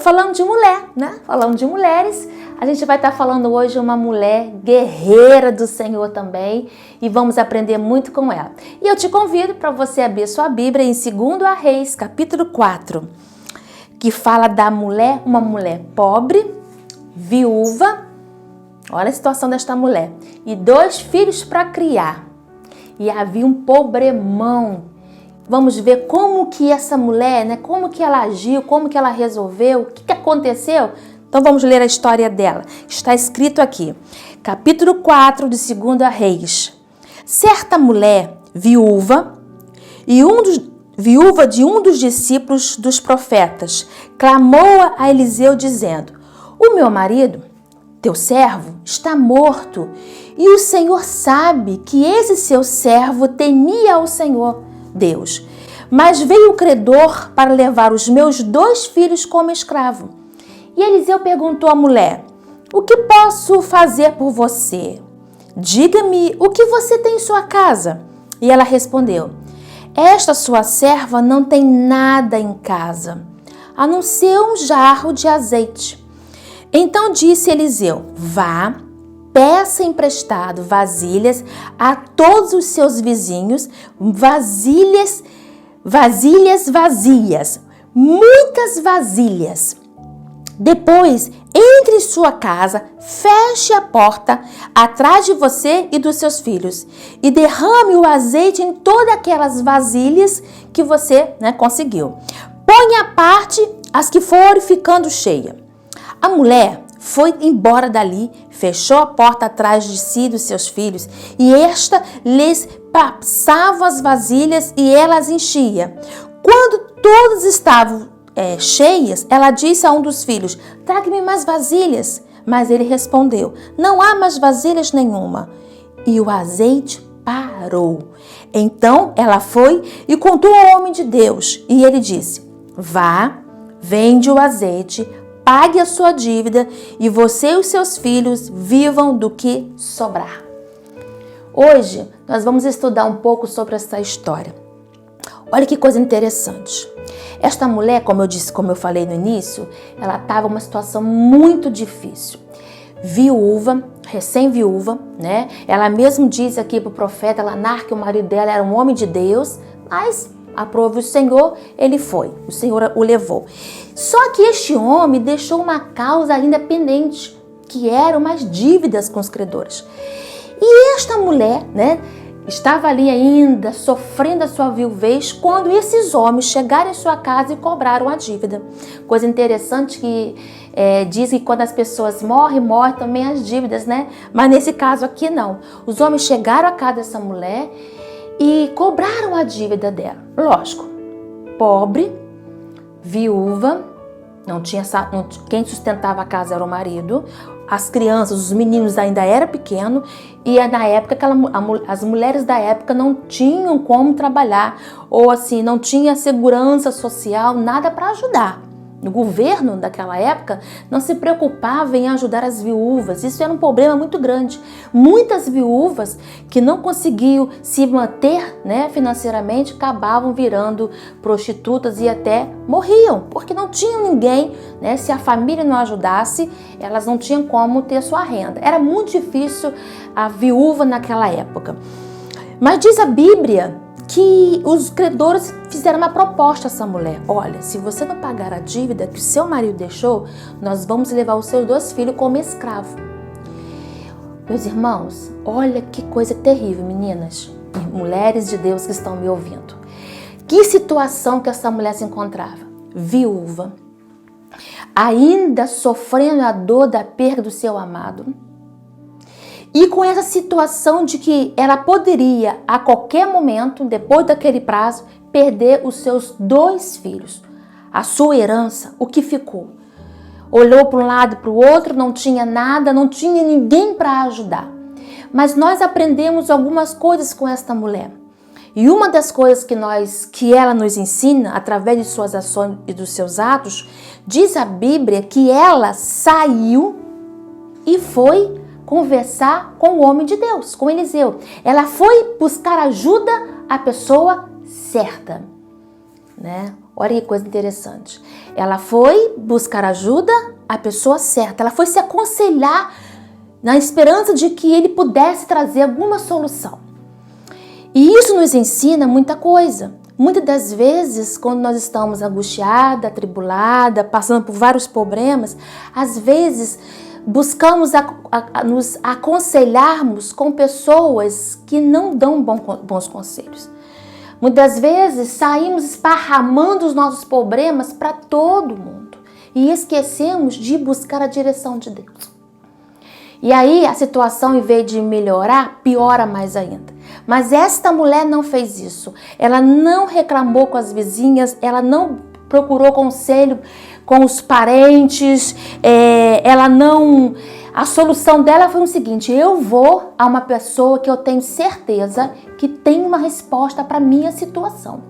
Falando de mulher, né? Falando de mulheres, a gente vai estar falando hoje de uma mulher guerreira do Senhor também e vamos aprender muito com ela. E eu te convido para você abrir sua Bíblia em 2 Reis, capítulo 4, que fala da mulher, uma mulher pobre, viúva, olha a situação desta mulher, e 2 filhos para criar. E havia um problemão. Vamos ver como que essa mulher, né, como que ela agiu, como que ela resolveu, o que aconteceu. Então vamos ler a história dela. Está escrito aqui, capítulo 4 de 2 Reis. Certa mulher, viúva de um dos discípulos dos profetas, clamou a Eliseu dizendo: o meu marido, teu servo, está morto, e o Senhor sabe que esse seu servo temia ao Senhor Deus. Mas veio o credor para levar os meus 2 filhos como escravo. E Eliseu perguntou à mulher: o que posso fazer por você? Diga-me o que você tem em sua casa. E ela respondeu: esta sua serva não tem nada em casa, a não ser um jarro de azeite. Então disse Eliseu: vá, peça emprestado vasilhas a todos os seus vizinhos, vasilhas vazias, muitas vasilhas. Depois, entre em sua casa, feche a porta atrás de você e dos seus filhos e derrame o azeite em todas aquelas vasilhas que você, conseguiu. Ponha à parte as que forem ficando cheias. A mulher foi embora dali, fechou a porta atrás de si e dos seus filhos, e esta lhes passava as vasilhas e elas enchia. Quando todas estavam cheias, ela disse a um dos filhos: traga-me mais vasilhas. Mas ele respondeu: não há mais vasilhas nenhuma. E o azeite parou. Então ela foi e contou ao homem de Deus, e ele disse: vá, vende o azeite, pague a sua dívida e você e os seus filhos vivam do que sobrar. Hoje nós vamos estudar um pouco sobre essa história. Olha que coisa interessante. Esta mulher, como eu falei no início, ela estava em uma situação muito difícil. Viúva, recém-viúva, né? Ela mesmo diz aqui para o profeta Lanar que o marido dela era um homem de Deus, mas aprove o Senhor, ele foi, o Senhor o levou. Só que este homem deixou uma causa ainda pendente, que eram umas dívidas com os credores. E esta mulher, estava ali ainda sofrendo a sua viuvez quando esses homens chegaram em sua casa e cobraram a dívida. Coisa interessante que diz que quando as pessoas morrem também as dívidas, né? Mas nesse caso aqui não. Os homens chegaram à casa dessa mulher e cobraram a dívida dela. Lógico, pobre, viúva, quem sustentava a casa era o marido, as crianças, os meninos ainda eram pequenos, e na época as mulheres da época não tinham como trabalhar, ou assim, não tinha segurança social, nada para ajudar. O governo daquela época não se preocupava em ajudar as viúvas. Isso era um problema muito grande. Muitas viúvas que não conseguiam se manter, financeiramente, acabavam virando prostitutas e até morriam, porque não tinham ninguém, se a família não ajudasse, elas não tinham como ter sua renda. Era muito difícil a viúva naquela época. Mas diz a Bíblia que os credores fizeram uma proposta a essa mulher: olha, se você não pagar a dívida que o seu marido deixou, nós vamos levar os seus 2 filhos como escravo. Meus irmãos, olha que coisa terrível, meninas e mulheres de Deus que estão me ouvindo. Que situação que essa mulher se encontrava? Viúva, ainda sofrendo a dor da perda do seu amado. E com essa situação de que ela poderia, a qualquer momento, depois daquele prazo, perder os seus 2 filhos. A sua herança, o que ficou? Olhou para um lado e para o outro, não tinha nada, não tinha ninguém para ajudar. Mas nós aprendemos algumas coisas com esta mulher. E uma das coisas que ela nos ensina, através de suas ações e dos seus atos, diz a Bíblia que ela saiu e foi conversar com o homem de Deus, com Eliseu. Ela foi buscar ajuda à pessoa certa, Olha que coisa interessante. Ela foi buscar ajuda à pessoa certa. Ela foi se aconselhar na esperança de que ele pudesse trazer alguma solução. E isso nos ensina muita coisa. Muitas das vezes, quando nós estamos angustiada, atribulada, passando por vários problemas, às vezes buscamos nos aconselharmos com pessoas que não dão bons conselhos. Muitas vezes saímos esparramando os nossos problemas para todo mundo e esquecemos de buscar a direção de Deus. E aí a situação, em vez de melhorar, piora mais ainda. Mas esta mulher não fez isso. Ela não reclamou com as vizinhas, ela não procurou conselho com os parentes, A solução dela foi o seguinte: eu vou a uma pessoa que eu tenho certeza que tem uma resposta para a minha situação.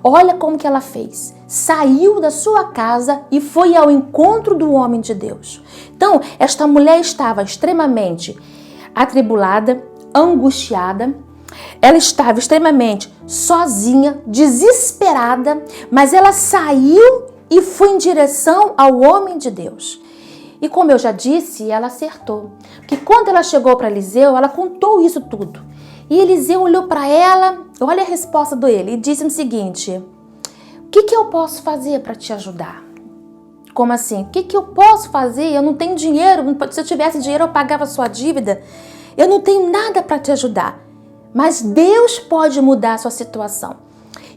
Olha como que ela fez. Saiu da sua casa e foi ao encontro do homem de Deus. Então, esta mulher estava extremamente atribulada, angustiada. Ela estava extremamente sozinha, desesperada, mas ela saiu e foi em direção ao homem de Deus. E como eu já disse, ela acertou. Porque quando ela chegou para Eliseu, ela contou isso tudo. E Eliseu olhou para ela, olha a resposta dele, e disse o seguinte: o que eu posso fazer para te ajudar? Como assim? O que eu posso fazer? Eu não tenho dinheiro. Se eu tivesse dinheiro, eu pagava a sua dívida. Eu não tenho nada para te ajudar. Mas Deus pode mudar a sua situação.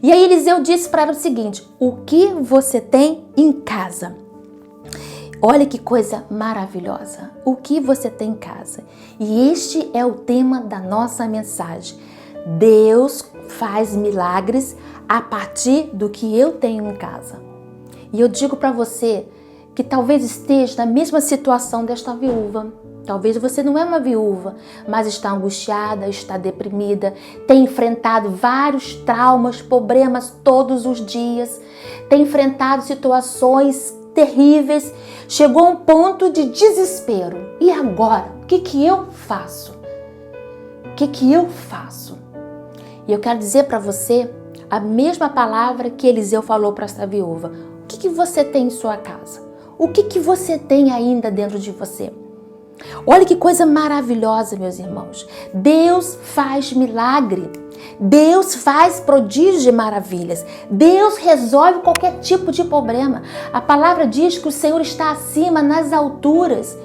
E aí Eliseu disse para ela o seguinte: o que você tem em casa? Olha que coisa maravilhosa. O que você tem em casa? E este é o tema da nossa mensagem. Deus faz milagres a partir do que eu tenho em casa. E eu digo para você que talvez esteja na mesma situação desta viúva. Talvez você não é uma viúva, mas está angustiada, está deprimida, tem enfrentado vários traumas, problemas todos os dias, tem enfrentado situações terríveis, chegou a um ponto de desespero. E agora? O que eu faço? O que eu faço? E eu quero dizer para você a mesma palavra que Eliseu falou para essa viúva. O que você tem em sua casa? O que você tem ainda dentro de você? Olha que coisa maravilhosa, meus irmãos. Deus faz milagre. Deus faz prodígios e maravilhas. Deus resolve qualquer tipo de problema. A palavra diz que o Senhor está acima, nas alturas.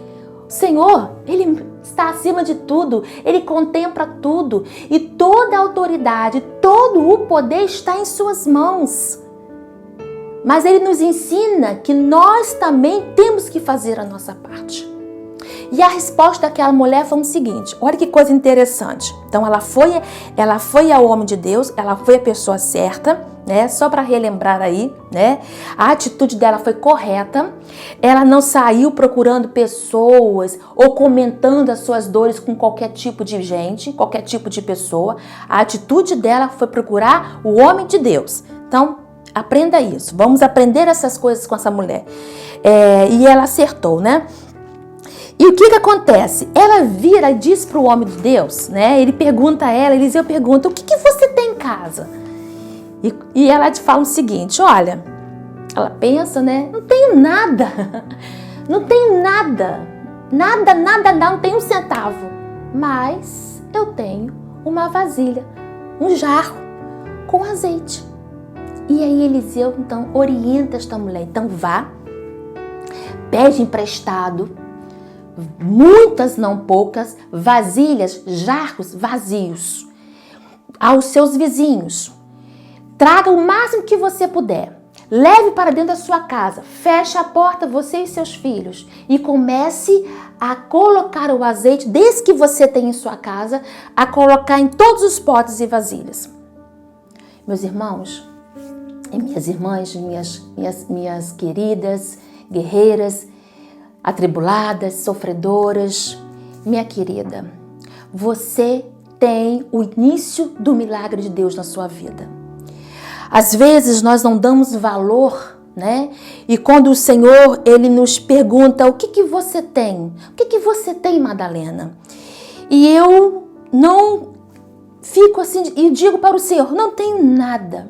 O Senhor, Ele está acima de tudo. Ele contempla tudo. E toda a autoridade, todo o poder está em suas mãos. Mas Ele nos ensina que nós também temos que fazer a nossa parte. E a resposta daquela mulher foi o seguinte: olha que coisa interessante. Então ela foi ao homem de Deus, ela foi a pessoa certa, né? Só para relembrar aí, né? A atitude dela foi correta. Ela não saiu procurando pessoas ou comentando as suas dores com qualquer tipo de gente, qualquer tipo de pessoa. A atitude dela foi procurar o homem de Deus. Então, aprenda isso. Vamos aprender essas coisas com essa mulher. E ela acertou, né? E o que acontece? Ela vira e diz para o homem de Deus, né? Ele pergunta a ela, Eliseu pergunta: o que você tem em casa? E ela te fala o seguinte: olha, ela pensa, né? Não tenho nada. Não tenho nada. Nada, não tenho um centavo. Mas eu tenho uma vasilha, um jarro com azeite. E aí Eliseu, então, orienta esta mulher. Então vá, pede emprestado, muitas, não poucas, vasilhas, jarros vazios aos seus vizinhos. Traga o máximo que você puder. Leve para dentro da sua casa. Feche a porta, você e seus filhos. E comece a colocar o azeite, desde que você tem em sua casa, a colocar em todos os potes e vasilhas. Meus irmãos e minhas irmãs, minhas queridas, guerreiras, atribuladas, sofredoras, minha querida, você tem o início do milagre de Deus na sua vida. Às vezes nós não damos valor, né? E quando o Senhor, Ele nos pergunta: o que você tem? O que você tem, Madalena? E eu não fico assim e digo para o Senhor: não tenho nada.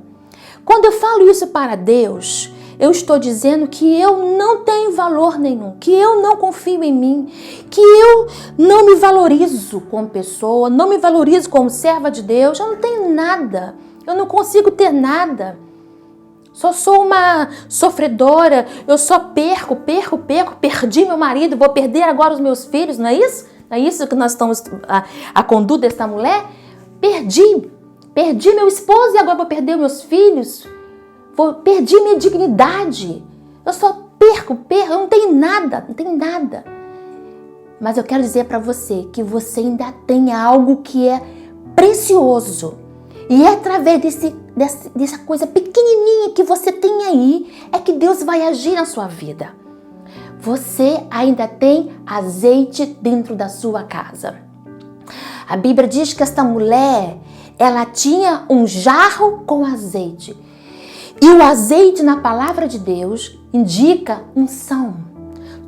Quando eu falo isso para Deus, eu estou dizendo que eu não tenho valor nenhum, que eu não confio em mim, que eu não me valorizo como pessoa, não me valorizo como serva de Deus, eu não tenho nada, eu não consigo ter nada. Só sou uma sofredora, eu só perco, perdi meu marido, vou perder agora os meus filhos, não é isso? Não é isso que nós estamos, a conduta dessa mulher? Perdi meu esposo e agora vou perder meus filhos. Perdi minha dignidade. Eu só perco, eu não tenho nada. Mas eu quero dizer para você que você ainda tem algo que é precioso. E é através dessa coisa pequenininha que você tem aí, é que Deus vai agir na sua vida. Você ainda tem azeite dentro da sua casa. A Bíblia diz que esta mulher, ela tinha um jarro com azeite. E o azeite na palavra de Deus indica unção.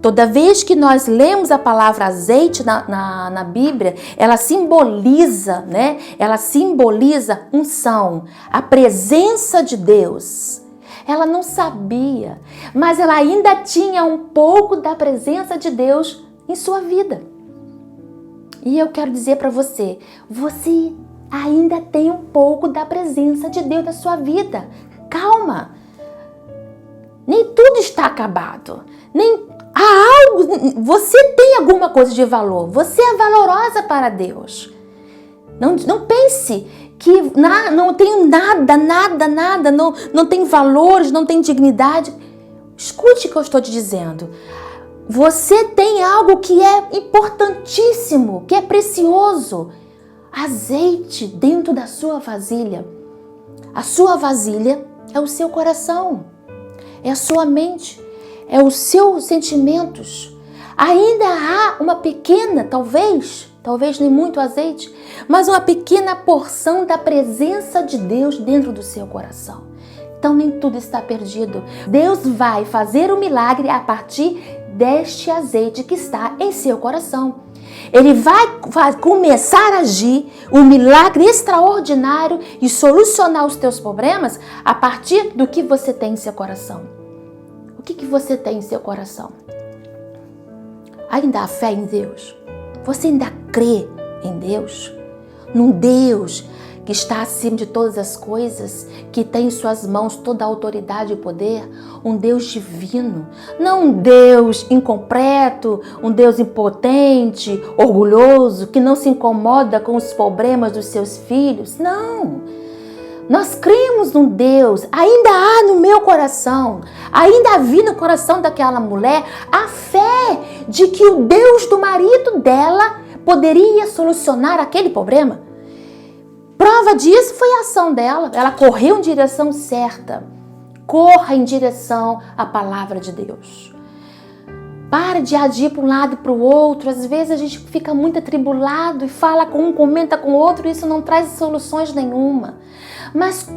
Toda vez que nós lemos a palavra azeite na Bíblia, ela simboliza, né? Ela simboliza unção, a presença de Deus. Ela não sabia, mas ela ainda tinha um pouco da presença de Deus em sua vida. E eu quero dizer para você, você ainda tem um pouco da presença de Deus na sua vida. Calma. Nem tudo está acabado. Há algo, você tem alguma coisa de valor. Você é valorosa para Deus. Não pense que não tenho nada, não tem valores, não tem dignidade. Escute o que eu estou te dizendo. Você tem algo que é importantíssimo, que é precioso. Azeite dentro da sua vasilha. A sua vasilha é o seu coração, é a sua mente, é os seus sentimentos. Ainda há uma pequena, talvez nem muito azeite, mas uma pequena porção da presença de Deus dentro do seu coração. Então nem tudo está perdido. Deus vai fazer um milagre a partir deste azeite que está em seu coração. Ele vai começar a agir um milagre extraordinário e solucionar os teus problemas a partir do que você tem em seu coração. O que você tem em seu coração? Ainda há fé em Deus? Você ainda crê em Deus? Num Deus que está acima de todas as coisas, que tem em suas mãos toda a autoridade e poder, um Deus divino, não um Deus incompleto, um Deus impotente, orgulhoso, que não se incomoda com os problemas dos seus filhos. Não! Nós cremos num Deus, ainda há no meu coração, ainda havia no coração daquela mulher a fé de que o Deus do marido dela poderia solucionar aquele problema. Prova disso foi a ação dela. Ela correu em direção certa. Corra em direção à palavra de Deus. Para de agir para um lado e para o outro. Às vezes a gente fica muito atribulado e fala com um, comenta com o outro. E isso não traz soluções nenhuma. Mas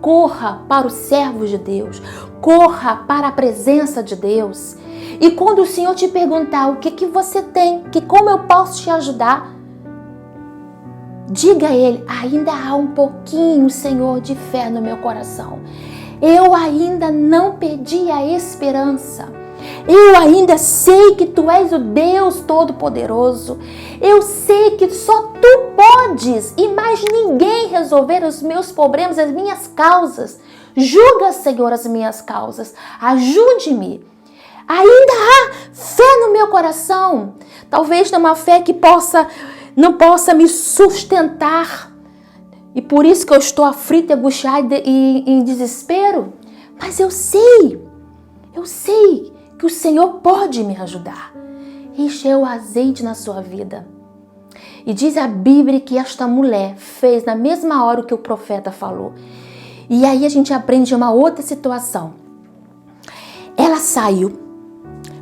corra para os servos de Deus. Corra para a presença de Deus. E quando o Senhor te perguntar o que você tem, como eu posso te ajudar, diga a Ele, ainda há um pouquinho, Senhor, de fé no meu coração. Eu ainda não perdi a esperança. Eu ainda sei que Tu és o Deus Todo-Poderoso. Eu sei que só Tu podes e mais ninguém resolver os meus problemas, as minhas causas. Julga, Senhor, as minhas causas. Ajude-me. Ainda há fé no meu coração. Talvez numa fé que não possa me sustentar. E por isso que eu estou aflita, angustiada e em desespero. Mas eu sei que o Senhor pode me ajudar. Este é o azeite na sua vida. E diz a Bíblia que esta mulher fez na mesma hora o que o profeta falou. E aí a gente aprende uma outra situação. Ela saiu,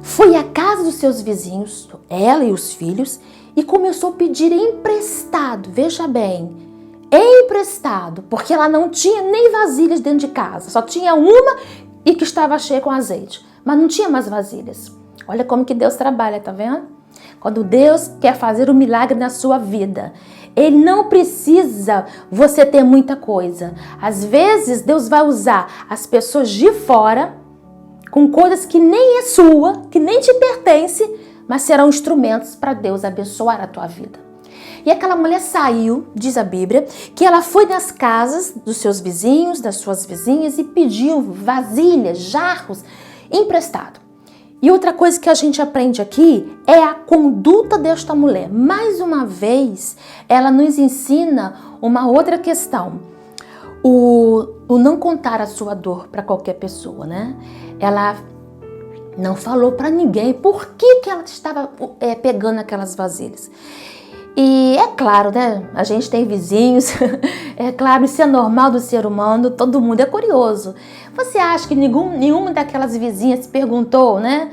foi à casa dos seus vizinhos, ela e os filhos, e começou a pedir emprestado, veja bem, emprestado, porque ela não tinha nem vasilhas dentro de casa, só tinha uma e que estava cheia com azeite, mas não tinha mais vasilhas. Olha como que Deus trabalha, tá vendo? Quando Deus quer fazer um milagre na sua vida, Ele não precisa você ter muita coisa. Às vezes, Deus vai usar as pessoas de fora com coisas que nem é sua, que nem te pertence, mas serão instrumentos para Deus abençoar a tua vida. E aquela mulher saiu, diz a Bíblia, que ela foi nas casas dos seus vizinhos, das suas vizinhas e pediu vasilhas, jarros emprestado. E outra coisa que a gente aprende aqui é a conduta desta mulher. Mais uma vez, ela nos ensina uma outra questão. O não contar a sua dor para qualquer pessoa, né? Ela não falou para ninguém por que ela estava pegando aquelas vasilhas. E é claro, né? A gente tem vizinhos, é claro, isso é normal do ser humano, todo mundo é curioso. Você acha que nenhuma daquelas vizinhas perguntou, né?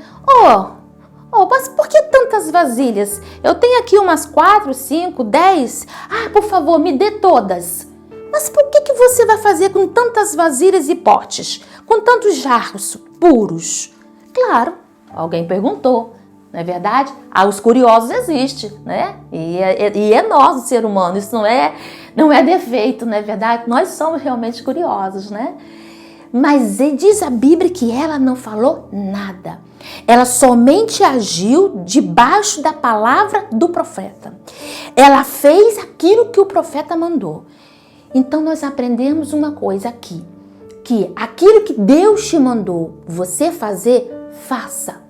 Mas por que tantas vasilhas? Eu tenho aqui umas 4, 5, 10. Por favor, me dê todas. Mas por que você vai fazer com tantas vasilhas e potes? Com tantos jarros puros? Claro, alguém perguntou. Não é verdade? Os curiosos existem, né? E é nós, o ser humano, isso não é defeito, não é verdade? Nós somos realmente curiosos, né? Mas diz a Bíblia que ela não falou nada. Ela somente agiu debaixo da palavra do profeta. Ela fez aquilo que o profeta mandou. Então nós aprendemos uma coisa aqui, que aquilo que Deus te mandou você fazer, faça.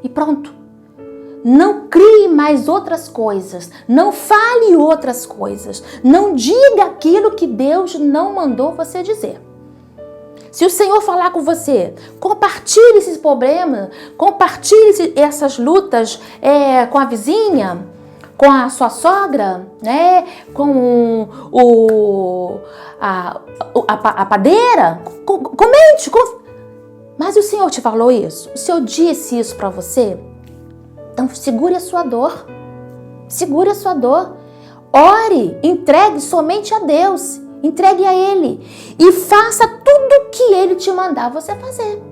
E pronto. Não crie mais outras coisas, não fale outras coisas, não diga aquilo que Deus não mandou você dizer. Se o Senhor falar com você, compartilhe esses problemas, compartilhe essas lutas com a vizinha, com a sua sogra, né? Com a padeira, comente. Mas o Senhor te falou isso? O Senhor disse isso para você? Então segure a sua dor, segure a sua dor, ore, entregue somente a Deus, entregue a Ele e faça tudo o que Ele te mandar você fazer.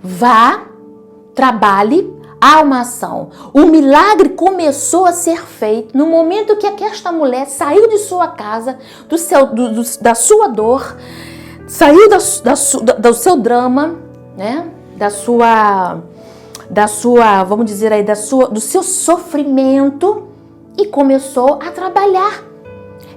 Vá, trabalhe, há uma ação. O milagre começou a ser feito no momento que esta mulher saiu de sua casa, da sua dor, saiu do seu drama, né? Vamos dizer aí, do seu sofrimento e começou a trabalhar.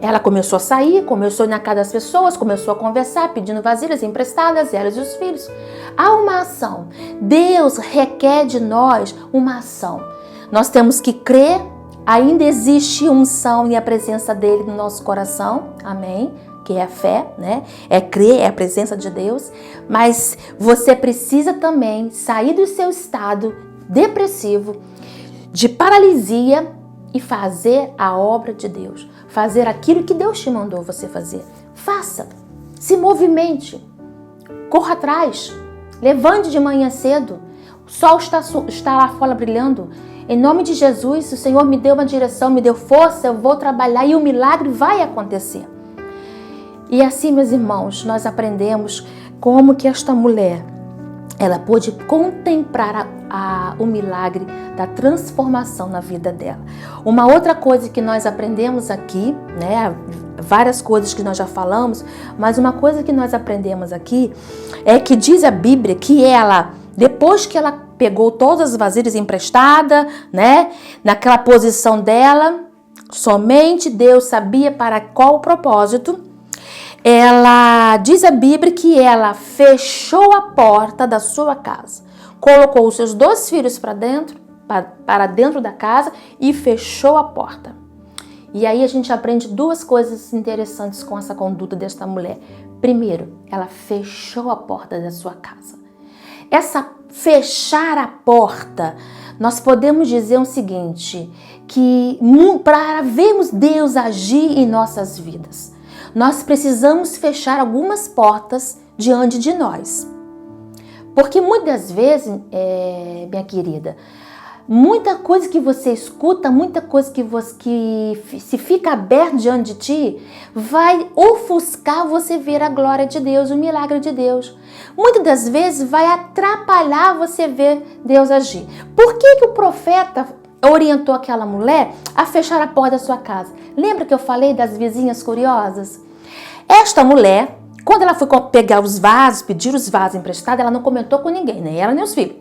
Ela começou a sair, começou a ir na casa das pessoas, começou a conversar, pedindo vasilhas emprestadas, ela e os filhos. Há uma ação. Deus requer de nós uma ação. Nós temos que crer, ainda existe unção e a presença dele no nosso coração. Amém? Que é a fé, né? É crer, é a presença de Deus. Mas você precisa também sair do seu estado depressivo, de paralisia e fazer a obra de Deus. Fazer aquilo que Deus te mandou você fazer. Faça, se movimente, corra atrás, levante de manhã cedo. O sol está lá fora brilhando. Em nome de Jesus, o Senhor me deu uma direção, me deu força, eu vou trabalhar e o milagre vai acontecer. E assim, meus irmãos, nós aprendemos como que esta mulher, ela pôde contemplar o milagre da transformação na vida dela. Uma outra coisa que nós aprendemos aqui, né, várias coisas que nós já falamos, mas uma coisa que nós aprendemos aqui é que diz a Bíblia que ela, depois que ela pegou todas as vasilhas emprestadas, né, naquela posição dela, somente Deus sabia para qual o propósito. Ela diz a Bíblia que ela fechou a porta da sua casa, colocou os seus 2 filhos para dentro da casa e fechou a porta. E aí a gente aprende 2 coisas interessantes com essa conduta desta mulher. Primeiro, ela fechou a porta da sua casa. Essa fechar a porta, nós podemos dizer o seguinte, que para vermos Deus agir em nossas vidas, nós precisamos fechar algumas portas diante de nós. Porque muitas vezes, minha querida, muita coisa que você escuta, muita coisa que se fica aberto diante de ti, vai ofuscar você ver a glória de Deus, o milagre de Deus. Muitas das vezes vai atrapalhar você ver Deus agir. Por que o profeta orientou aquela mulher a fechar a porta da sua casa? Lembra que eu falei das vizinhas curiosas? Esta mulher, quando ela foi pegar os vasos, pedir os vasos emprestados, ela não comentou com ninguém, nem ela nem os filhos.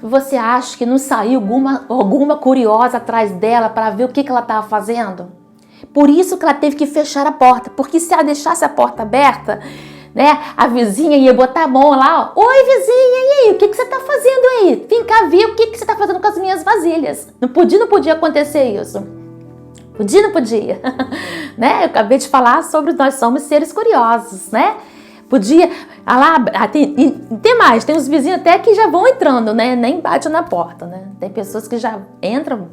Você acha que não saiu alguma curiosa atrás dela para ver o que ela estava fazendo? Por isso que ela teve que fechar a porta, porque se ela deixasse a porta aberta, né, a vizinha ia botar a mão lá, ó, oi vizinha, e aí, o que você está fazendo aí? Vem cá ver o que você está fazendo com as minhas vasilhas. Não podia acontecer isso. Não podia. Né? Eu acabei de falar sobre nós somos seres curiosos, né? Podia, tem mais, tem os vizinhos até que já vão entrando, né? Nem bate na porta, né? Tem pessoas que já entram,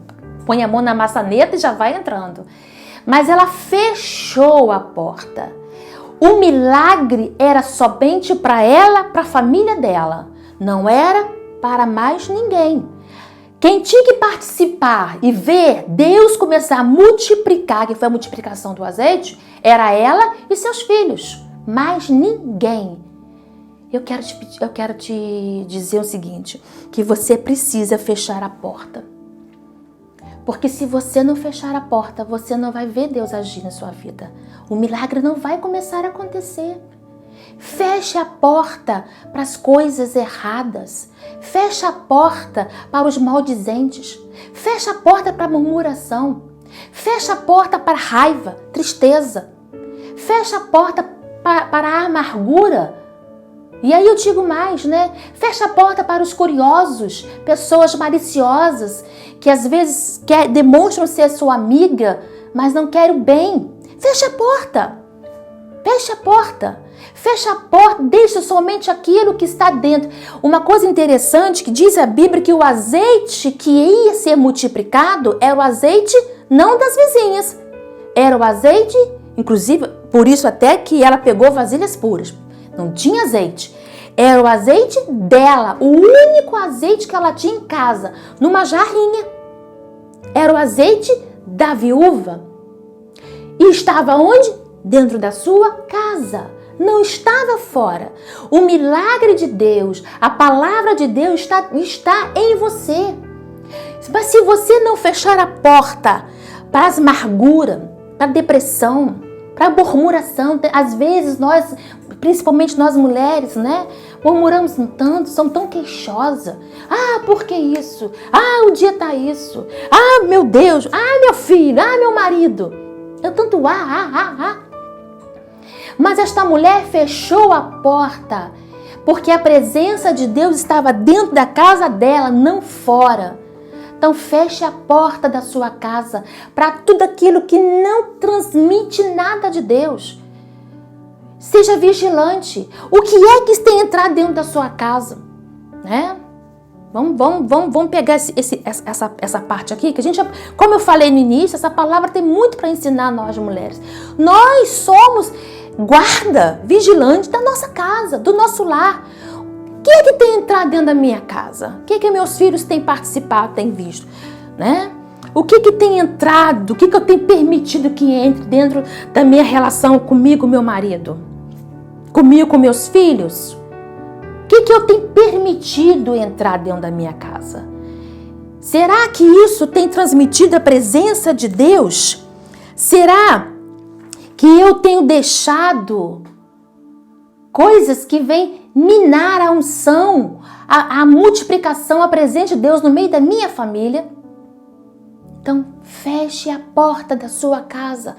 põe a mão na maçaneta e já vai entrando. Mas ela fechou a porta. O milagre era somente para ela, para a família dela. Não era para mais ninguém. Quem tinha que participar e ver Deus começar a multiplicar, que foi a multiplicação do azeite, era ela e seus filhos. Mais ninguém. Eu quero te dizer o seguinte, que você precisa fechar a porta. Porque se você não fechar a porta, você não vai ver Deus agir na sua vida. O milagre não vai começar a acontecer. Feche a porta para as coisas erradas. Feche a porta para os maldizentes. Feche a porta para a murmuração. Feche a porta para a raiva, tristeza. Feche a porta para a amargura. E aí eu digo mais, né? Feche a porta para os curiosos, pessoas maliciosas, que às vezes demonstram ser sua amiga, mas não querem o bem. Feche a porta. Feche a porta. Feche a porta, deixe somente aquilo que está dentro. Uma coisa interessante que diz a Bíblia que o azeite que ia ser multiplicado era o azeite não das vizinhas. Era o azeite, inclusive, por isso até que ela pegou vasilhas puras. Não tinha azeite. Era o azeite dela, o único azeite que ela tinha em casa, numa jarrinha. Era o azeite da viúva. E estava onde? Dentro da sua casa. Não estava fora. O milagre de Deus, a palavra de Deus está em você. Mas se você não fechar a porta para as amarguras, para a depressão, para a murmuração, às vezes nós, principalmente nós mulheres, né, murmuramos tanto, somos tão queixosas. Ah, por que isso? Ah, o dia tá isso. Ah, meu Deus. Ah, meu filho. Ah, meu marido. Eu tanto Mas esta mulher fechou a porta, porque a presença de Deus estava dentro da casa dela, não fora. Então feche a porta da sua casa para tudo aquilo que não transmite nada de Deus. Seja vigilante. O que é que tem entrado dentro da sua casa? Né? Vamos pegar essa parte aqui, que a gente, como eu falei no início, essa palavra tem muito para ensinar a nós mulheres. Nós somos guarda, vigilante da nossa casa, do nosso lar. O que é que tem entrado dentro da minha casa? O que é que meus filhos têm participado, têm visto? Né? O que tem entrado? O que eu tenho permitido que entre dentro da minha relação comigo, meu marido? Comigo, com meus filhos? O que eu tenho permitido entrar dentro da minha casa? Será que isso tem transmitido a presença de Deus? Será que eu tenho deixado coisas que vêm minar a unção, a multiplicação, a presença de Deus no meio da minha família? Então, feche a porta da sua casa,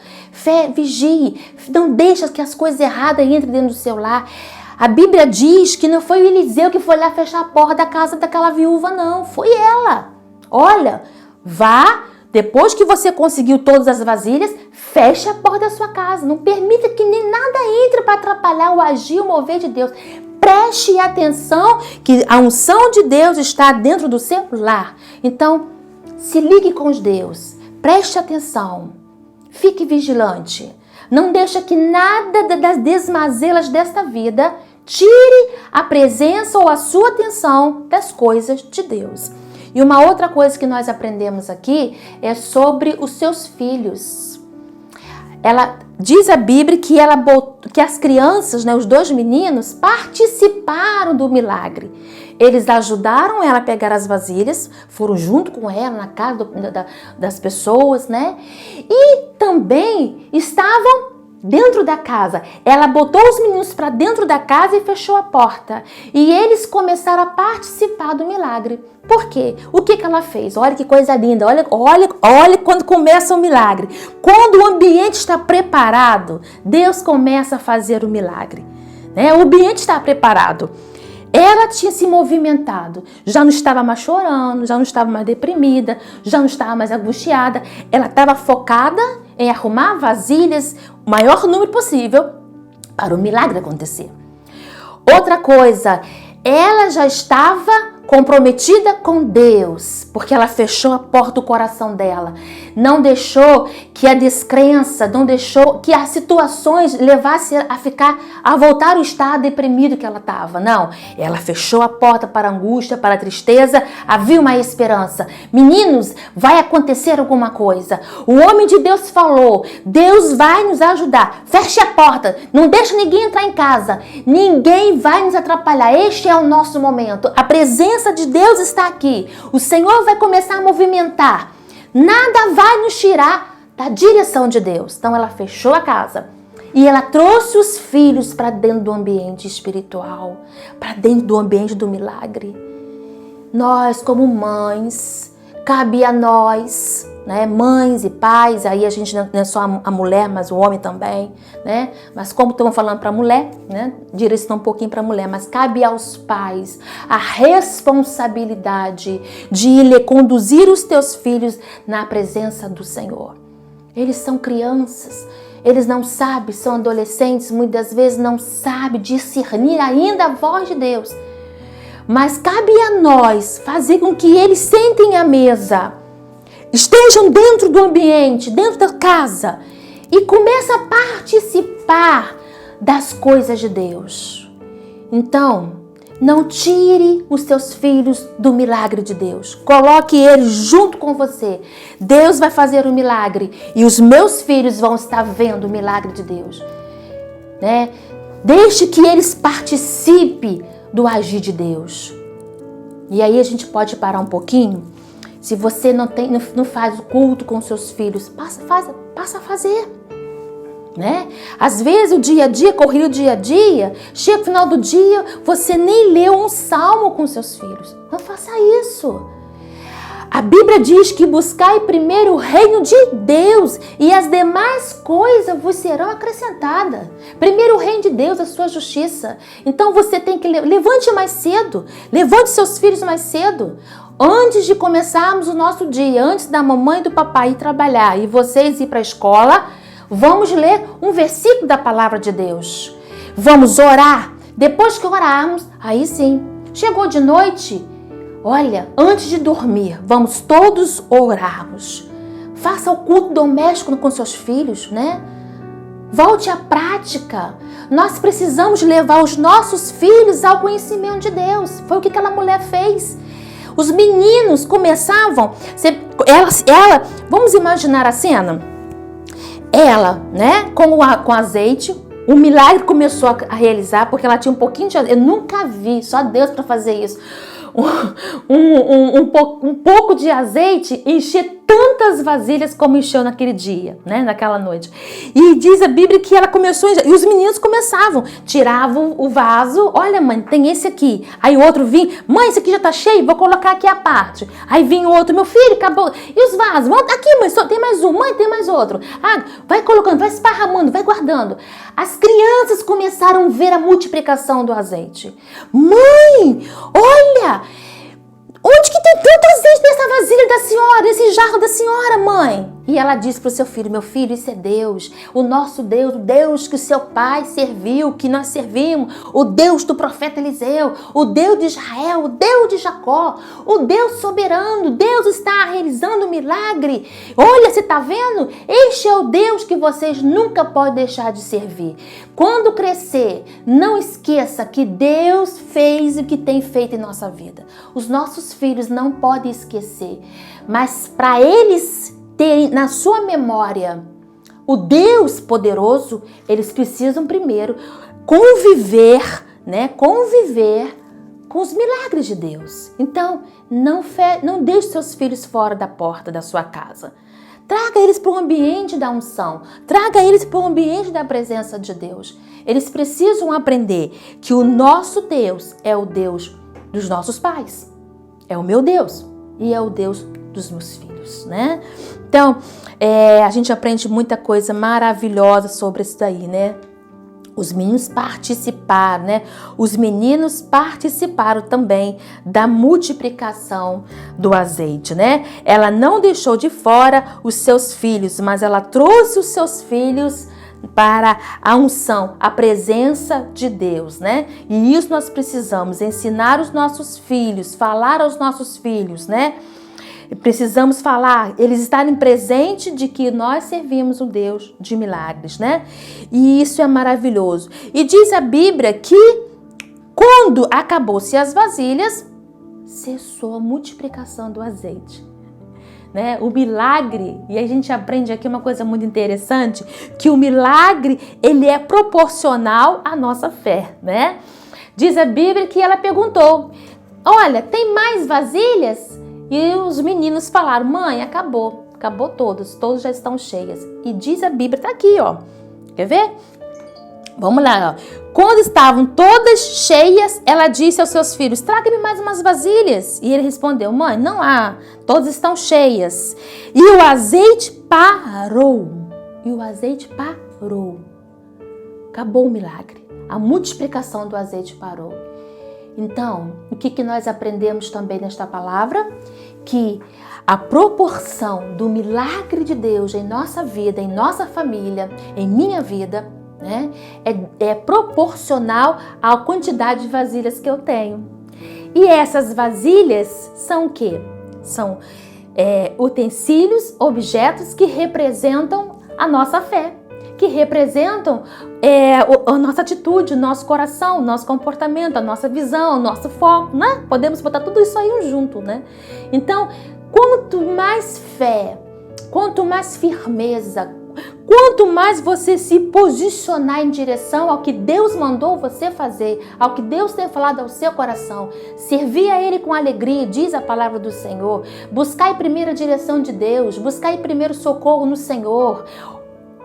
vigie, não deixe que as coisas erradas entrem dentro do seu lar. A Bíblia diz que não foi o Eliseu que foi lá fechar a porta da casa daquela viúva, não, foi ela. Olha, vá, depois que você conseguiu todas as vasilhas, feche a porta da sua casa, não permita que nem nada entre para atrapalhar o agir, o mover de Deus. Preste atenção que a unção de Deus está dentro do seu lar. Então, se ligue com Deus, preste atenção, fique vigilante. Não deixe que nada das desmazelas desta vida tire a presença ou a sua atenção das coisas de Deus. E uma outra coisa que nós aprendemos aqui é sobre os seus filhos. Ela diz a Bíblia que as crianças, né, os dois meninos, participaram do milagre. Eles ajudaram ela a pegar as vasilhas, foram junto com ela na casa das pessoas, né? E também estavam dentro da casa. Ela botou os meninos para dentro da casa e fechou a porta. E eles começaram a participar do milagre. Por quê? O que ela fez? Olha que coisa linda. Olha quando começa o milagre. Quando o ambiente está preparado, Deus começa a fazer o milagre, né? O ambiente está preparado. Ela tinha se movimentado, já não estava mais chorando, já não estava mais deprimida, já não estava mais angustiada. Ela estava focada em arrumar vasilhas, o maior número possível, para o milagre acontecer. Outra coisa, ela já estava comprometida com Deus, porque ela fechou a porta do coração dela, não deixou que a descrença, não deixou que as situações levassem a voltar ao estado deprimido que ela estava. Não, ela fechou a porta para a angústia, para a tristeza. Havia uma esperança. Meninos, vai acontecer alguma coisa. O homem de Deus falou, Deus vai nos ajudar. Feche a porta, não deixe ninguém entrar em casa. Ninguém vai nos atrapalhar. Este é o nosso momento. A presença de Deus está aqui. O Senhor vai começar a movimentar. Nada vai nos tirar da direção de Deus. Então ela fechou a casa e ela trouxe os filhos para dentro do ambiente espiritual, para dentro do ambiente do milagre. Nós, como mães, cabe a nós, né, mães e pais, aí a gente não é só a mulher, mas o homem também, né? Mas como estamos falando para a mulher, né, direcionar um pouquinho para a mulher, mas cabe aos pais a responsabilidade de conduzir os teus filhos na presença do Senhor. Eles são crianças, eles não sabem, são adolescentes, muitas vezes não sabem discernir ainda a voz de Deus. Mas cabe a nós fazer com que eles sentem à mesa, estejam dentro do ambiente, dentro da casa e comecem a participar das coisas de Deus. Então, não tire os seus filhos do milagre de Deus. Coloque eles junto com você. Deus vai fazer o milagre e os meus filhos vão estar vendo o milagre de Deus, né? Deixe que eles participem do agir de Deus. E aí a gente pode parar um pouquinho. Se você não faz o culto com seus filhos, passa a fazer, né? Às vezes o dia a dia, correr o dia a dia, chega no final do dia, você nem leu um salmo com seus filhos. Não faça isso. A Bíblia diz que buscai primeiro o reino de Deus e as demais coisas vos serão acrescentadas. Primeiro o reino de Deus, a sua justiça. Então você tem que levante mais cedo, levante seus filhos mais cedo. Antes de começarmos o nosso dia, antes da mamãe e do papai ir trabalhar e vocês ir para a escola, vamos ler um versículo da palavra de Deus. Vamos orar. Depois que orarmos, aí sim, chegou de noite, olha, antes de dormir, vamos todos orarmos. Faça o culto doméstico com seus filhos, né? Volte à prática. Nós precisamos levar os nossos filhos ao conhecimento de Deus. Foi o que aquela mulher fez. Os meninos começavam, vamos imaginar a cena, ela, né, com azeite, o milagre começou a realizar, porque ela tinha um pouquinho de azeite, eu nunca vi, só Deus para fazer isso, um pouco de azeite e encher tantas vasilhas como encheu naquele dia, né, naquela noite. E diz a Bíblia que ela começou, e os meninos começavam, tiravam o vaso, olha mãe, tem esse aqui. Aí o outro vinha, mãe, esse aqui já tá cheio, vou colocar aqui a parte. Aí vinha o outro, meu filho, acabou. E os vasos? Aqui mãe, só tem mais um, mãe, tem mais outro. Ah, vai colocando, vai esparramando, vai guardando. As crianças começaram a ver a multiplicação do azeite. Mãe, olha, onde que tem tanto azeite nessa vasilha da senhora, nesse jarro da senhora, mãe? E ela disse para o seu filho, meu filho, isso é Deus, o nosso Deus, o Deus que o seu pai serviu, que nós servimos, o Deus do profeta Eliseu, o Deus de Israel, o Deus de Jacó, o Deus soberano, Deus está realizando um milagre. Olha, você está vendo? Este é o Deus que vocês nunca podem deixar de servir. Quando crescer, não esqueça que Deus fez o que tem feito em nossa vida. Os nossos filhos não podem esquecer, mas para eles terem na sua memória o Deus poderoso, eles precisam primeiro conviver com os milagres de Deus. Então, não deixe seus filhos fora da porta da sua casa. Traga eles para o ambiente da unção. Traga eles para o ambiente da presença de Deus. Eles precisam aprender que o nosso Deus é o Deus dos nossos pais. É o meu Deus e é o Deus dos meus filhos, né? Então, a gente aprende muita coisa maravilhosa sobre isso daí, né? Os meninos participaram, né? Os meninos participaram também da multiplicação do azeite, né? Ela não deixou de fora os seus filhos, mas ela trouxe os seus filhos para a unção, a presença de Deus, né? E isso nós precisamos ensinar os nossos filhos, falar aos nossos filhos, né? Precisamos falar, eles estarem presentes de que nós servimos um Deus de milagres, né? E isso é maravilhoso. E diz a Bíblia que quando acabou-se as vasilhas, cessou a multiplicação do azeite, né? O milagre, e a gente aprende aqui uma coisa muito interessante, que o milagre, ele é proporcional à nossa fé, né? Diz a Bíblia que ela perguntou, olha, tem mais vasilhas? E os meninos falaram, mãe, acabou todas já estão cheias. E diz a Bíblia, tá aqui, ó, quer ver? Vamos lá, ó. Quando estavam todas cheias, ela disse aos seus filhos, traga-me mais umas vasilhas. E ele respondeu, mãe, não há, todas estão cheias. E o azeite parou. Acabou o milagre. A multiplicação do azeite parou. Então, o que nós aprendemos também nesta palavra? Que a proporção do milagre de Deus em nossa vida, em nossa família, em minha vida, né, é proporcional à quantidade de vasilhas que eu tenho. E essas vasilhas são o quê? São utensílios, objetos que representam a nossa fé, que representam a nossa atitude, o nosso coração, o nosso comportamento, a nossa visão, o nosso foco, né? Podemos botar tudo isso aí junto, né? Então, quanto mais fé, quanto mais firmeza, quanto mais você se posicionar em direção ao que Deus mandou você fazer, ao que Deus tem falado ao seu coração, servir a Ele com alegria, diz a palavra do Senhor, buscar primeiro a direção de Deus, buscar primeiro socorro no Senhor.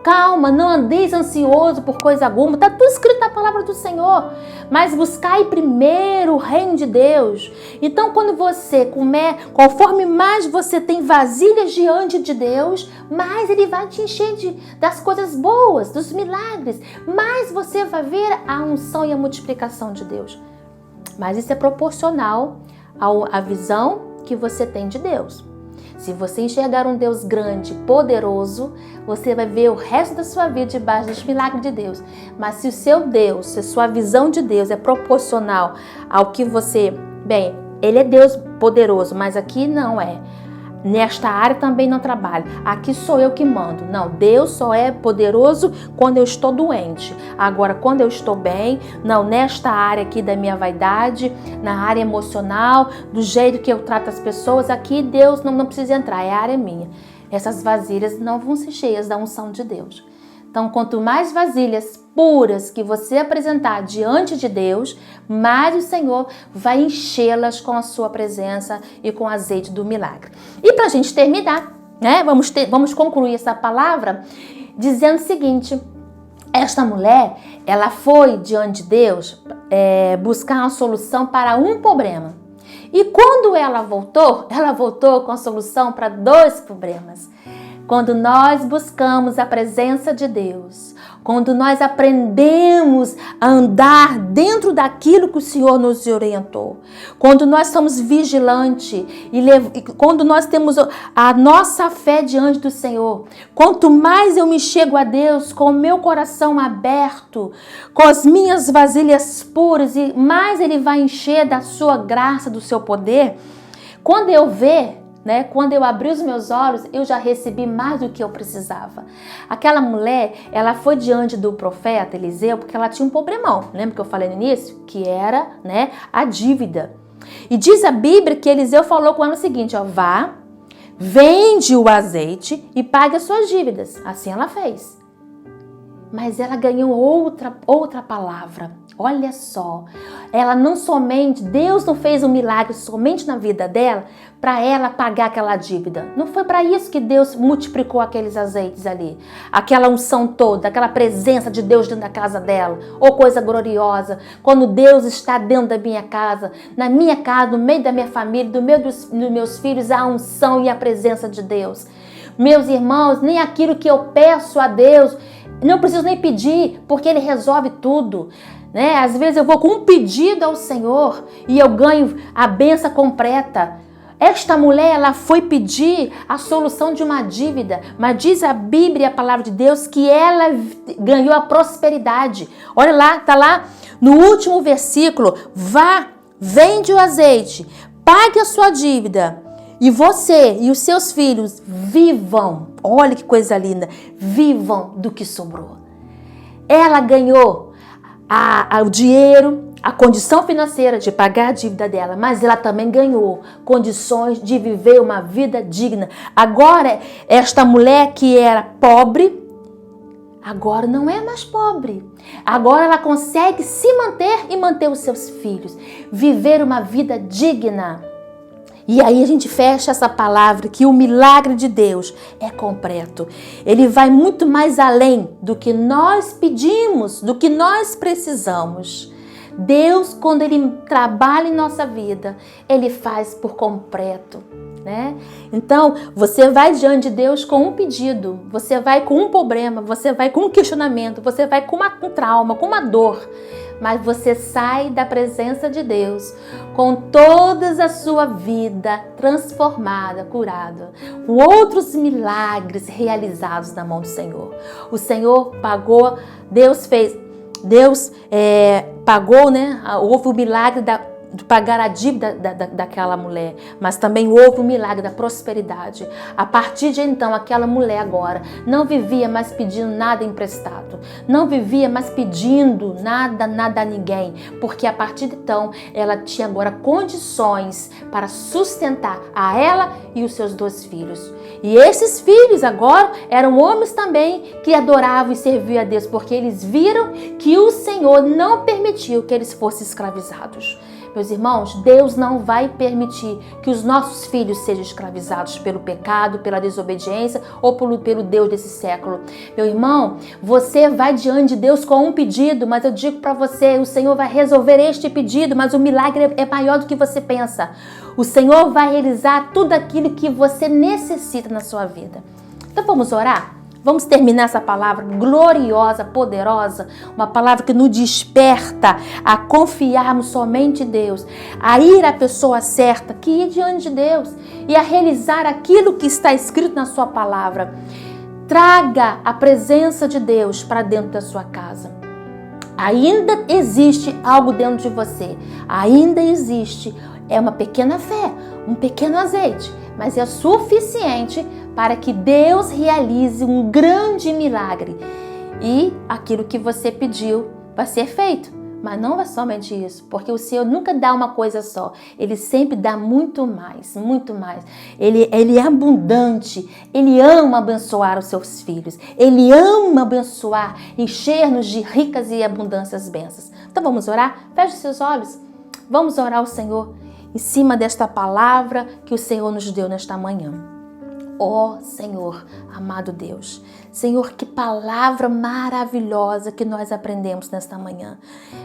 Calma, não andeis ansioso por coisa alguma, está tudo escrito na palavra do Senhor, mas buscai primeiro o reino de Deus. Então, quando você conforme mais você tem vasilhas diante de Deus, mais Ele vai te encher das coisas boas, dos milagres, mais você vai ver a unção e a multiplicação de Deus. Mas isso é proporcional à visão que você tem de Deus. Se você enxergar um Deus grande, poderoso, você vai ver o resto da sua vida debaixo dos milagres de Deus. Mas se o seu Deus, se a sua visão de Deus é proporcional ao que você... Bem, Ele é Deus poderoso, mas aqui não é. Nesta área também não trabalho. Aqui sou eu que mando. Não, Deus só é poderoso quando eu estou doente. Agora, quando eu estou bem, não, nesta área aqui da minha vaidade, na área emocional, do jeito que eu trato as pessoas, aqui Deus não precisa entrar, é a área minha. Essas vasilhas não vão ser cheias da unção de Deus. Então, quanto mais vasilhas puras que você apresentar diante de Deus, mais o Senhor vai enchê-las com a sua presença e com o azeite do milagre. E para a gente terminar, né, vamos concluir essa palavra dizendo o seguinte: esta mulher, ela foi diante de Deus buscar uma solução para um problema. E quando ela voltou com a solução para 2 problemas. Quando nós buscamos a presença de Deus, quando nós aprendemos a andar dentro daquilo que o Senhor nos orientou, quando nós somos vigilantes e quando nós temos a nossa fé diante do Senhor, quanto mais eu me chego a Deus com o meu coração aberto, com as minhas vasilhas puras, e mais Ele vai encher da sua graça, do seu poder. Quando eu ver, quando eu abri os meus olhos, eu já recebi mais do que eu precisava. Aquela mulher, ela foi diante do profeta Eliseu porque ela tinha um problemão. Lembra que eu falei no início? Que era, a dívida. E diz a Bíblia que Eliseu falou com ela o seguinte, vá, vende o azeite e pague as suas dívidas. Assim ela fez. mas ela ganhou outra palavra. Olha só, ela não somente, Deus não fez um milagre somente na vida dela para ela pagar aquela dívida. Não foi para isso que Deus multiplicou aqueles azeites ali, aquela unção toda, aquela presença de Deus dentro da casa dela. Ou coisa gloriosa, quando Deus está dentro da minha casa, na minha casa, no meio da minha família, do meio dos meus filhos, a unção e a presença de Deus. Meus irmãos, nem aquilo que eu peço a Deus, não preciso nem pedir, porque Ele resolve tudo. Né? Às vezes eu vou com um pedido ao Senhor e eu ganho a bênção completa. Esta mulher, ela foi pedir a solução de uma dívida, mas diz a Bíblia, a palavra de Deus, que ela ganhou a prosperidade. Olha lá, tá lá no último versículo: vá, vende o azeite, pague a sua dívida e você e os seus filhos vivam. Olha que coisa linda, vivam do que sobrou. Ela ganhou o dinheiro, a condição financeira de pagar a dívida dela, mas ela também ganhou condições de viver uma vida digna. Agora, esta mulher que era pobre, agora não é mais pobre. Agora ela consegue se manter e manter os seus filhos, viver uma vida digna. E aí a gente fecha essa palavra que o milagre de Deus é completo. Ele vai muito mais além do que nós pedimos, do que nós precisamos. Deus, quando Ele trabalha em nossa vida, Ele faz por completo, né? Então, você vai diante de Deus com um pedido, você vai com um problema, você vai com um questionamento, você vai com um trauma, com uma dor, mas você sai da presença de Deus com toda a sua vida transformada, curada, com outros milagres realizados na mão do Senhor. O Senhor pagou, Deus pagou, né? Houve o milagre de pagar a dívida daquela mulher, mas também houve o milagre da prosperidade. A partir de então, aquela mulher agora não vivia mais pedindo nada emprestado, não vivia mais pedindo nada a ninguém, porque a partir de então, ela tinha agora condições para sustentar a ela e os seus 2 filhos. E esses filhos agora eram homens também que adoravam e serviam a Deus, porque eles viram que o Senhor não permitiu que eles fossem escravizados. Meus irmãos, Deus não vai permitir que os nossos filhos sejam escravizados pelo pecado, pela desobediência ou pelo Deus desse século. Meu irmão, você vai diante de Deus com um pedido, mas eu digo para você, o Senhor vai resolver este pedido, mas o milagre é maior do que você pensa. O Senhor vai realizar tudo aquilo que você necessita na sua vida. Então vamos orar? Vamos terminar essa palavra gloriosa, poderosa, uma palavra que nos desperta a confiarmos somente em Deus, a ir à pessoa certa, que ir diante de Deus e a realizar aquilo que está escrito na sua palavra. Traga a presença de Deus para dentro da sua casa. Ainda existe algo dentro de você, ainda existe, é uma pequena fé, um pequeno azeite, mas é suficiente para que Deus realize um grande milagre. E aquilo que você pediu vai ser feito. Mas não é somente isso, porque o Senhor nunca dá uma coisa só. Ele sempre dá muito mais, muito mais. Ele é abundante, Ele ama abençoar os seus filhos. Ele ama abençoar, encher-nos de ricas e abundâncias bênçãos. Então vamos orar? Feche os seus olhos. Vamos orar ao Senhor em cima desta palavra que o Senhor nos deu nesta manhã. Ó Senhor, amado Deus, Senhor, que palavra maravilhosa que nós aprendemos nesta manhã.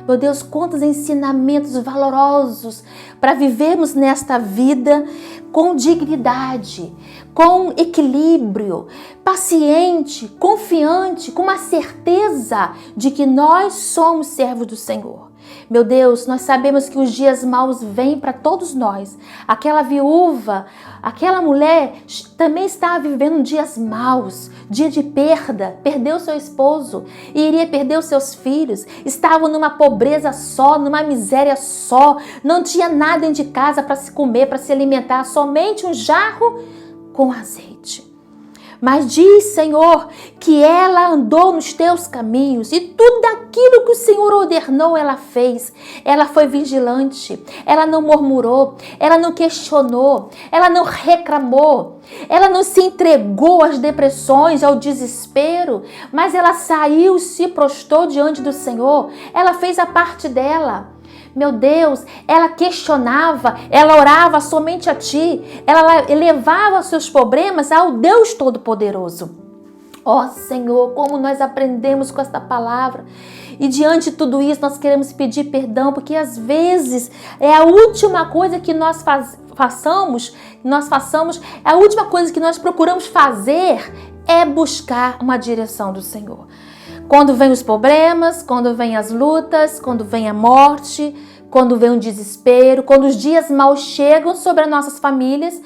Meu Deus, quantos ensinamentos valorosos para vivermos nesta vida com dignidade, com equilíbrio, paciente, confiante, com uma certeza de que nós somos servos do Senhor. Meu Deus, nós sabemos que os dias maus vêm para todos nós. Aquela viúva, aquela mulher também estava vivendo dias maus, dia de perda, perdeu seu esposo e iria perder os seus filhos. Estavam numa pobreza só, numa miséria só, não tinha nada dentro de casa para se comer, para se alimentar, somente um jarro com azeite. Mas diz, Senhor, que ela andou nos teus caminhos e tudo aquilo que o Senhor ordenou ela fez. Ela foi vigilante, ela não murmurou, ela não questionou, ela não reclamou, ela não se entregou às depressões, ao desespero, mas ela saiu e se prostrou diante do Senhor. Ela fez a parte dela. Meu Deus, ela questionava, ela orava somente a Ti, ela elevava os seus problemas ao Deus Todo-Poderoso. Ó Senhor, como nós aprendemos com esta palavra. E diante de tudo isso, nós queremos pedir perdão, porque às vezes é a última coisa que nós façamos, a última coisa que nós procuramos fazer é buscar uma direção do Senhor. Quando vem os problemas, quando vem as lutas, quando vem a morte, quando vem o desespero, quando os dias maus chegam sobre as nossas famílias,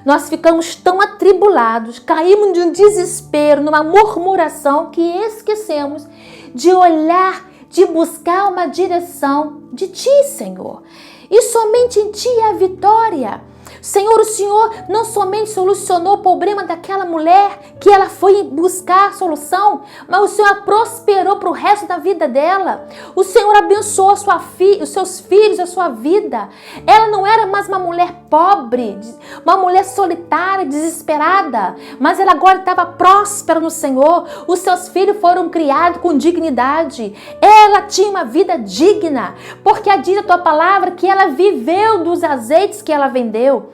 nós ficamos tão atribulados, caímos de um desespero, numa murmuração, que esquecemos de olhar, de buscar uma direção de Ti, Senhor. E somente em Ti é a vitória. Senhor, o Senhor não somente solucionou o problema daquela mulher, que ela foi buscar a solução, mas o Senhor a prosperou para o resto da vida dela. O Senhor abençoou os seus filhos, a sua vida. Ela não era mais uma mulher pobre, uma mulher solitária, desesperada, mas ela agora estava próspera no Senhor. Os seus filhos foram criados com dignidade. Ela tinha uma vida digna, porque diz a Tua palavra que ela viveu dos azeites que ela vendeu.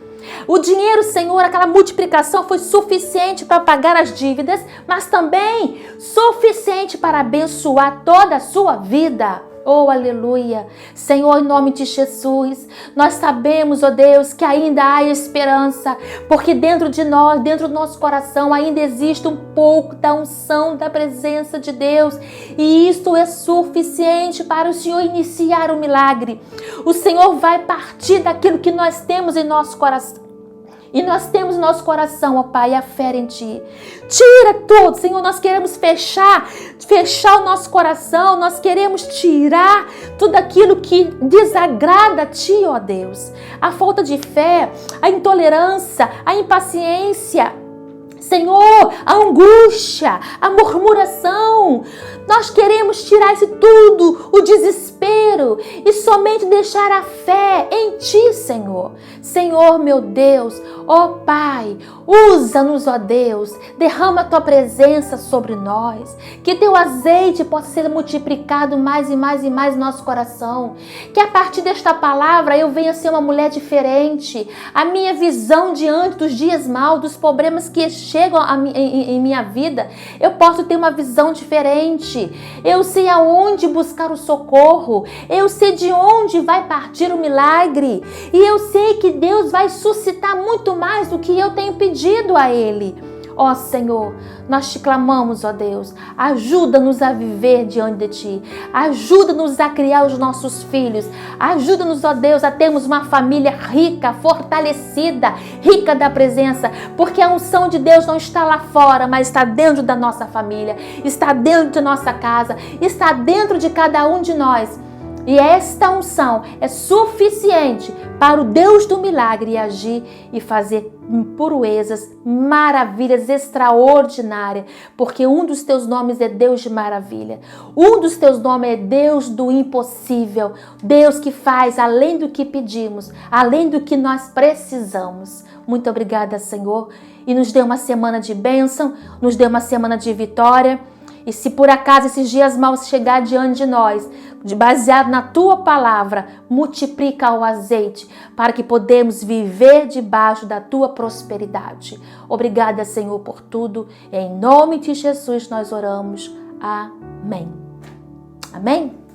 O dinheiro, Senhor, aquela multiplicação foi suficiente para pagar as dívidas, mas também suficiente para abençoar toda a sua vida. Oh, aleluia! Senhor, em nome de Jesus, nós sabemos, ó Deus, que ainda há esperança, porque dentro de nós, dentro do nosso coração, ainda existe um pouco da unção, da presença de Deus, e isso é suficiente para o Senhor iniciar o milagre. O Senhor vai partir daquilo que nós temos em nosso coração. E nós temos no nosso coração, ó Pai, a fé em Ti. Tira tudo, Senhor, nós queremos fechar o nosso coração, nós queremos tirar tudo aquilo que desagrada a Ti, ó Deus. A falta de fé, a intolerância, a impaciência, Senhor, a angústia, a murmuração. Nós queremos tirar isso tudo, o desespero, e somente deixar a fé em Ti, Senhor. Senhor, meu Deus, ó Pai, usa-nos, ó Deus, derrama a Tua presença sobre nós, que Teu azeite possa ser multiplicado mais e mais e mais no nosso coração, que a partir desta palavra eu venha ser uma mulher diferente, a minha visão diante dos dias maus, dos problemas que chegam em minha vida, eu posso ter uma visão diferente. Eu sei aonde buscar o socorro, eu sei de onde vai partir o milagre, e eu sei que Deus vai suscitar muito mais do que eu tenho pedido a Ele. Ó Senhor, nós Te clamamos, ó Deus, ajuda-nos a viver diante de Ti, ajuda-nos a criar os nossos filhos, ajuda-nos, ó Deus, a termos uma família rica, fortalecida, rica da presença, porque a unção de Deus não está lá fora, mas está dentro da nossa família, está dentro de nossa casa, está dentro de cada um de nós. E esta unção é suficiente para o Deus do milagre agir e fazer proezas, maravilhas extraordinárias, porque um dos Teus nomes é Deus de maravilha. Um dos Teus nomes é Deus do impossível, Deus que faz além do que pedimos, além do que nós precisamos. Muito obrigada, Senhor, e nos dê uma semana de bênção, nos dê uma semana de vitória. E se por acaso esses dias maus chegar diante de nós, baseado na Tua palavra, multiplica o azeite para que podemos viver debaixo da Tua prosperidade. Obrigada, Senhor, por tudo. Em nome de Jesus nós oramos. Amém. Amém?